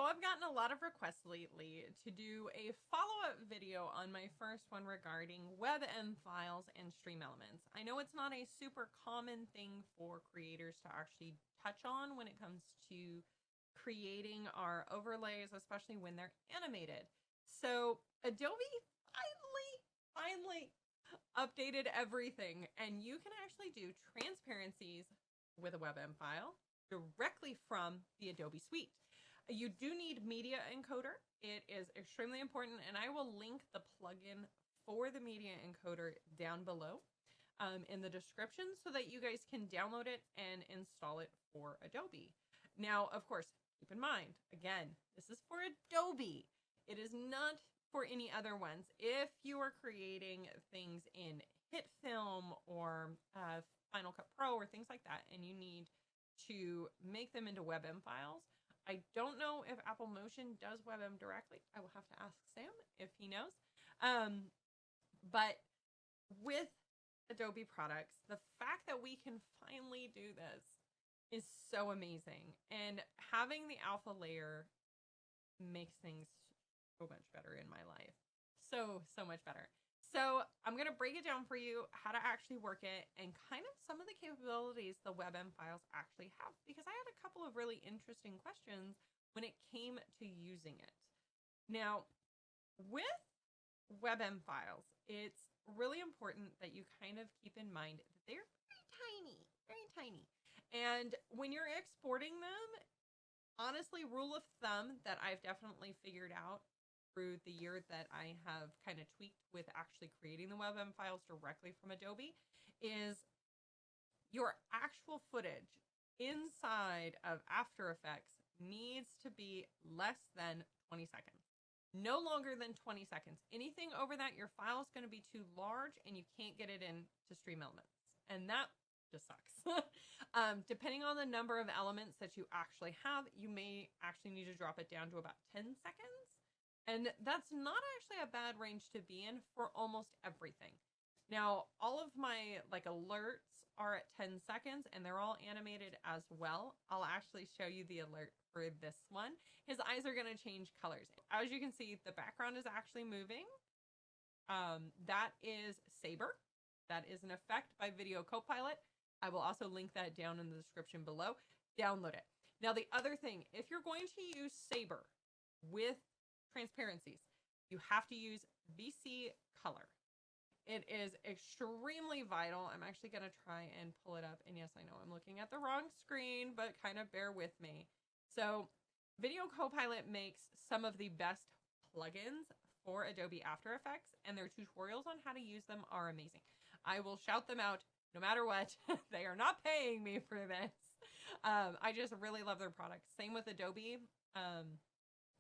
I've gotten a lot of requests lately to do a follow-up video on my first one regarding Webm files and StreamElements. I know it's not a super common thing for creators to actually touch on when it comes to creating our overlays, especially when they're animated. So Adobe finally updated everything, and you can actually do transparencies with a Webm file directly from the Adobe suite. You do need media encoder. It is extremely important, and I will link the plugin for the media encoder down below in the description so that you guys can download it and install it for Adobe. Now, of course, keep in mind, again, this is for Adobe. It is not for any other ones. If you are creating things in HitFilm or Final Cut Pro or things like that, and you need to make them into Webm files, I don't know if Apple Motion does Webm directly. I will have to ask Sam if he knows. But with Adobe products, the fact that we can finally do this is so amazing. And having the alpha layer makes things so much better in my life. So much better. So I'm going to break it down for you, how to actually work it, and kind of some of the capabilities the Webm files actually have, because I had a couple of really interesting questions when it came to using it. Now, with Webm files, it's really important that you kind of keep in mind that they're very tiny, very tiny. And when you're exporting them, honestly, rule of thumb that I've definitely figured out through the year that I have kind of tweaked with actually creating the Webm files directly from Adobe is your actual footage inside of After Effects needs to be less than 20 seconds. No longer than 20 seconds. Anything over that, your file is going to be too large and you can't get it into StreamElements. And that just sucks. Depending on the number of elements that you actually have, you may actually need to drop it down to about 10 seconds. And that's not actually a bad range to be in for almost everything. Now, all of my alerts are at 10 seconds and they're all animated as well. I'll actually show you the alert for this one. His eyes are going to change colors. As you can see, the background is actually moving. That is Saber. That is an effect by Video Copilot. I will also link that down in the description below. Download it. Now, the other thing, if you're going to use Saber with transparencies, you have to use VC color. It is extremely vital. I'm actually going to try and pull it up. And yes, I know I'm looking at the wrong screen, but kind of bear with me. So Video Copilot makes some of the best plugins for Adobe After Effects, and their tutorials on how to use them are amazing. I will shout them out no matter what. They are not paying me for this. I just really love their products. Same with Adobe.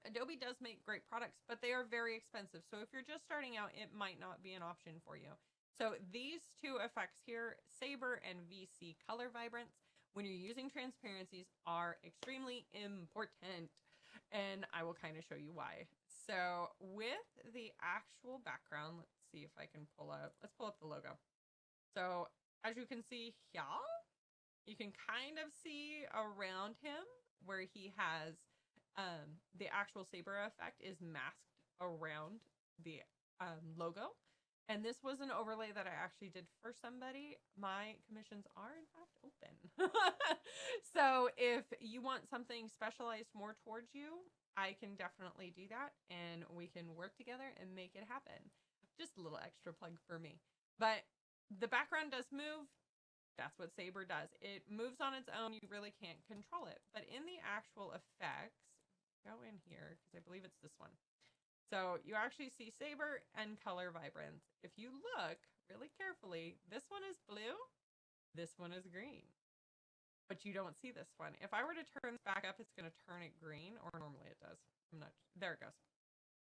Adobe does make great products, but they are very expensive. So if you're just starting out, it might not be an option for you. So these two effects here, Saber and VC Color Vibrance, when you're using transparencies, are extremely important. And I will kind of show you why. So with the actual background, let's see if I can let's pull up the logo. So as you can see here, you can kind of see around him where he has the actual Saber effect is masked around the logo. And this was an overlay that I actually did for somebody. My commissions are in fact open. So if you want something specialized more towards you, I can definitely do that and we can work together and make it happen. Just a little extra plug for me. But the background does move. That's what Saber does. It moves on its own. You really can't control it. But in the actual effects, go in here because I believe it's this one. So you actually see Saber and Color Vibrance. If you look really carefully, this one is blue, this one is green. But you don't see this one. If I were to turn this back up, it's going to turn it green, or normally it does. There it goes.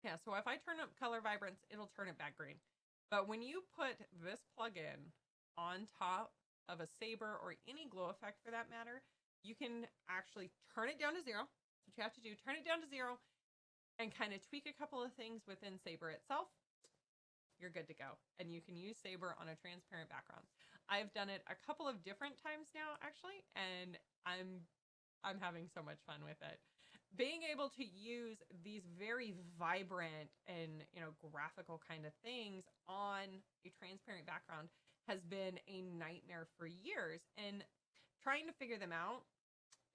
Yeah, so if I turn up Color Vibrance, it'll turn it back green. But when you put this plugin on top of a Saber or any glow effect for that matter, you can actually turn it down to 0. That's what you have to do. Turn it down to 0 and kind of tweak a couple of things within Saber itself. You're good to go. And you can use Saber on a transparent background. I've done it a couple of different times now, actually, and I'm having so much fun with it. being able to use these very vibrant and, graphical kind of things on a transparent background has been a nightmare for years. And trying to figure them out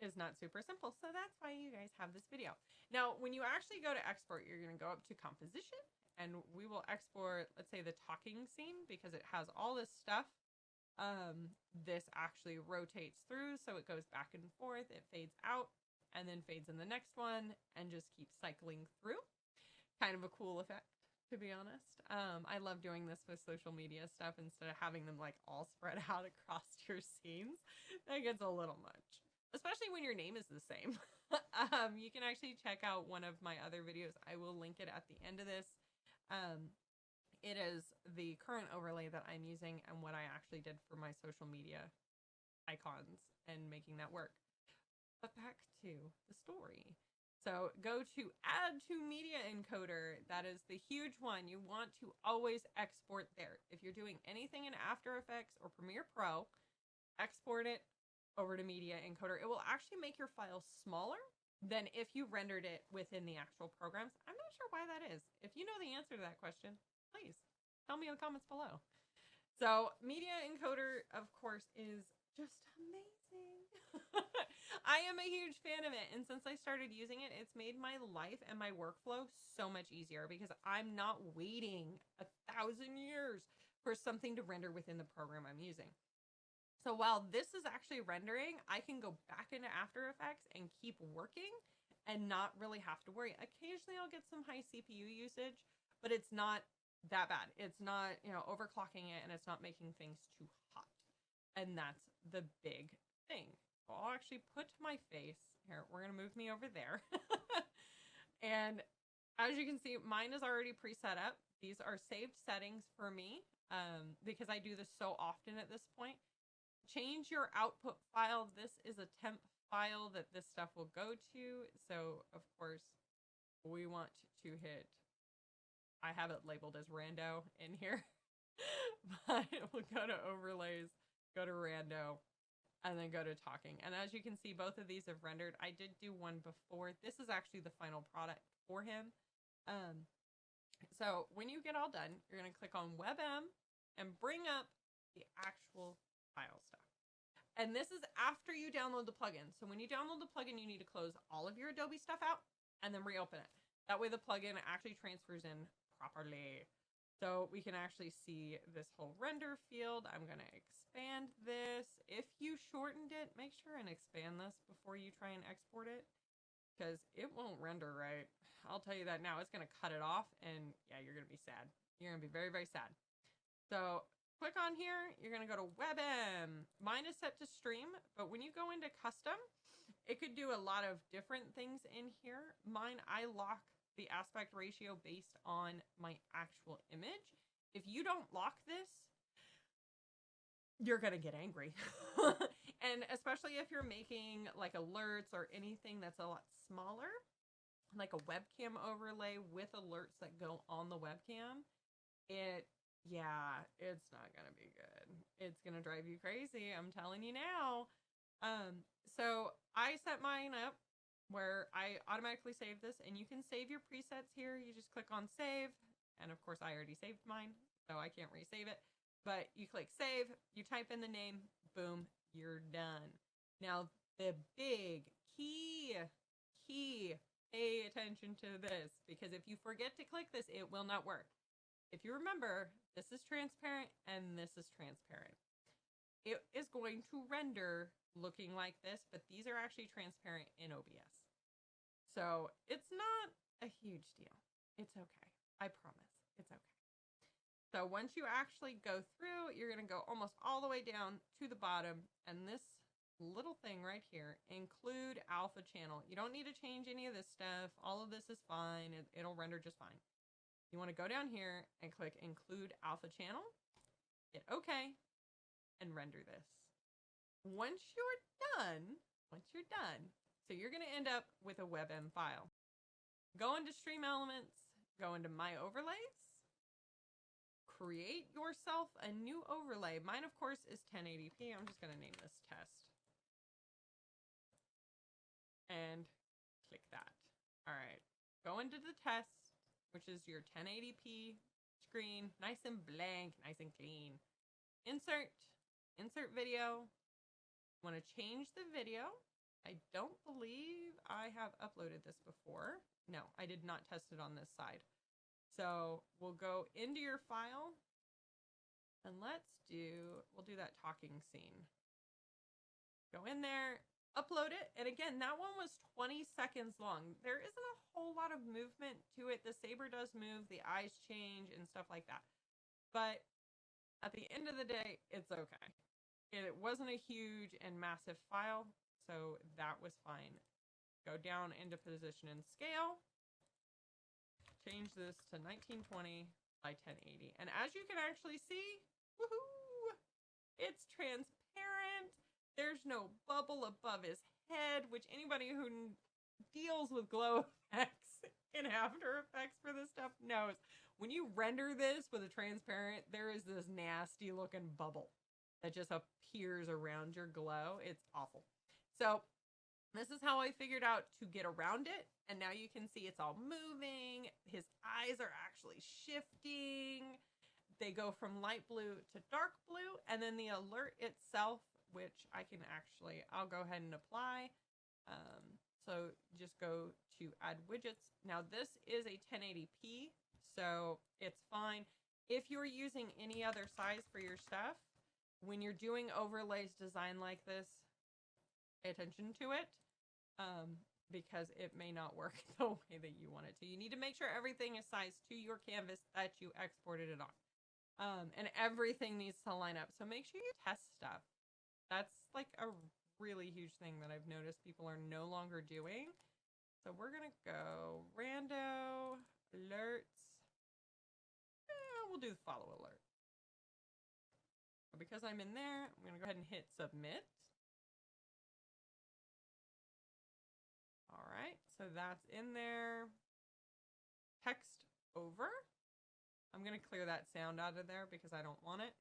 is not super simple. So that's why you guys have this video. Now, when you actually go to export, you're going to go up to composition, and we will export, let's say, the talking scene, because it has all this stuff. This actually rotates through, so it goes back and forth, it fades out, and then fades in the next one, and just keeps cycling through. Kind of a cool effect, to be honest. I love doing this with social media stuff instead of having them like all spread out across your scenes. That gets a little much, especially when your name is the same. You can actually check out one of my other videos. I will link it at the end of this. It is the current overlay that I'm using and what I actually did for my social media icons and making that work. But back to the story. So go to add to media encoder. That is the huge one. You want to always export there. If you're doing anything in After Effects or Premiere Pro, export it over to media encoder. It will actually make your file smaller than if you rendered it within the actual programs. I'm not sure why that is. If you know the answer to that question, please tell me in the comments below. So media encoder, of course, is just amazing. I am a huge fan of it, and since I started using it, it's made my life and my workflow so much easier, because I'm not waiting 1,000 years for something to render within the program I'm using. So while this is actually rendering, I can go back into After Effects and keep working and not really have to worry. Occasionally I'll get some high CPU usage, but it's not that bad. It's not, overclocking it, and it's not making things too hot. And that's the big thing. I'll actually put my face here. We're going to move me over there. And as you can see, mine is already preset up. These are saved settings for me, because I do this so often at this point. Change your output file. This is a temp file that this stuff will go to. So of course we want to hit, I have it labeled as rando in here, but we'll go to overlays, go to rando, and then go to talking. And as you can see, both of these have rendered. I did do one before. This is actually the final product for him. So when you get all done, you're going to click on Webm and bring up the actual file stuff. And this is after you download the plugin. So when you download the plugin, you need to close all of your Adobe stuff out and then reopen it. That way the plugin actually transfers in properly. So we can actually see this whole render field. I'm going to expand this. If you shortened it, make sure and expand this before you try and export it, because it won't render right. I'll tell you that now. It's going to cut it off, and yeah, you're going to be sad. You're going to be very, very sad. So click on here. You're going to go to Webm. Mine is set to stream, but when you go into custom, it could do a lot of different things in here. Mine, I lock the aspect ratio based on my actual image. If you don't lock this, you're gonna get angry. And especially if you're making like alerts or anything that's a lot smaller, like a webcam overlay with alerts that go on the webcam, it's not gonna be good. It's gonna drive you crazy, I'm telling you now. So I set mine up where I automatically save this, and you can save your presets here. You just click on save, and of course I already saved mine, so I can't resave it. But you click save, you type in the name, boom, you're done. Now the big key, pay attention to this, because if you forget to click this, it will not work. If you remember, this is transparent and this is transparent. It is going to render looking like this, but these are actually transparent in OBS. So it's not a huge deal. It's okay. I promise. It's okay. So once you actually go through, you're going to go almost all the way down to the bottom, and this little thing right here, include alpha channel. You don't need to change any of this stuff. All of this is fine. It'll render just fine. You want to go down here and click include alpha channel, hit OK, and render this. Once you're done, so you're going to end up with a Webm file. Go into StreamElements, go into My Overlays, create yourself a new overlay. Mine, of course, is 1080p. I'm just going to name this test. And like that. All right, go into the test, which is your 1080p screen, nice and blank, nice and clean. Insert video. Want to change the video. I don't believe I have uploaded this before. No, I did not test it on this side. So we'll go into your file and we'll do that talking scene. Go in there, upload it. And again, that one was 20 seconds long. There isn't a whole lot of movement to it. The saber does move, the eyes change and stuff like that. But at the end of the day, it's okay. It wasn't a huge and massive file, so that was fine. Go down into position and scale. Change this to 1920 by 1080. And as you can actually see, woohoo! It's transparent. There's no bubble above his head, which anybody who deals with glow effects in After Effects for this stuff knows. When you render this with a transparent, there is this nasty looking bubble that just appears around your glow. It's awful. So this is how I figured out to get around it. And now you can see it's all moving. His eyes are actually shifting. They go from light blue to dark blue. And then the alert itself, which I'll go ahead and apply. So just go to add widgets. Now this is a 1080p, so it's fine. If you're using any other size for your stuff, when you're doing overlays design like this, pay attention to it, because it may not work the way that you want it to. You need to make sure everything is sized to your canvas that you exported it on. And everything needs to line up. So make sure you test stuff. That's like a really huge thing that I've noticed people are no longer doing. So we're going to go rando, alerts. We'll do the follow alert. But because I'm in there, I'm going to go ahead and hit submit. All right, so that's in there. Text over. I'm going to clear that sound out of there because I don't want it.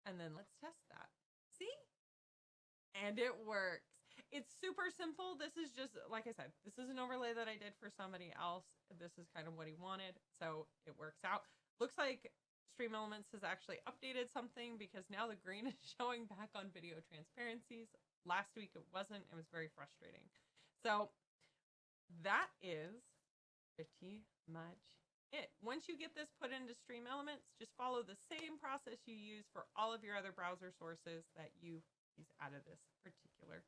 And then let's test that. See? And it works. It's super simple. This is just, like I said, this is an overlay that I did for somebody else. This is kind of what he wanted, so it works out. Looks like StreamElements has actually updated something because now the green is showing back on video transparencies. Last week it wasn't. It was very frustrating. So that is pretty much it. Once you get this put into StreamElements, just follow the same process you use for all of your other browser sources that you use out of this particular.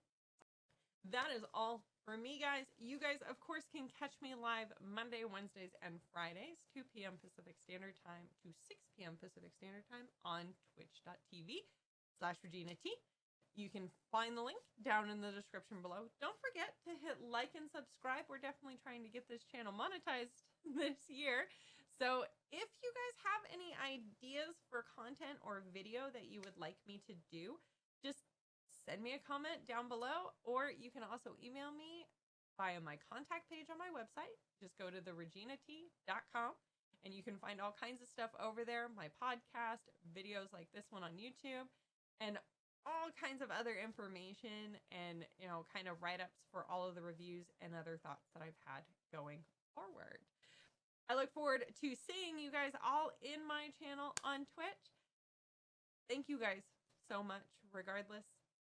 That is all for me, guys. You guys, of course, can catch me live Monday, Wednesdays, and Fridays, 2 p.m. Pacific Standard Time to 6 p.m. Pacific Standard Time on twitch.tv/ReginaT. You can find the link down in the description below. Don't forget to hit like and subscribe. We're definitely trying to get this channel monetized this year. So if you guys have any ideas for content or video that you would like me to do, just send me a comment down below, or you can also email me via my contact page on my website. Just go to thereginat.com and you can find all kinds of stuff over there. My podcast, videos like this one on YouTube, and all kinds of other information and, kind of write-ups for all of the reviews and other thoughts that I've had going forward. I look forward to seeing you guys all in my channel on Twitch. Thank you guys so much. Regardless,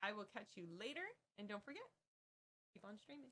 I will catch you later, and don't forget, keep on streaming.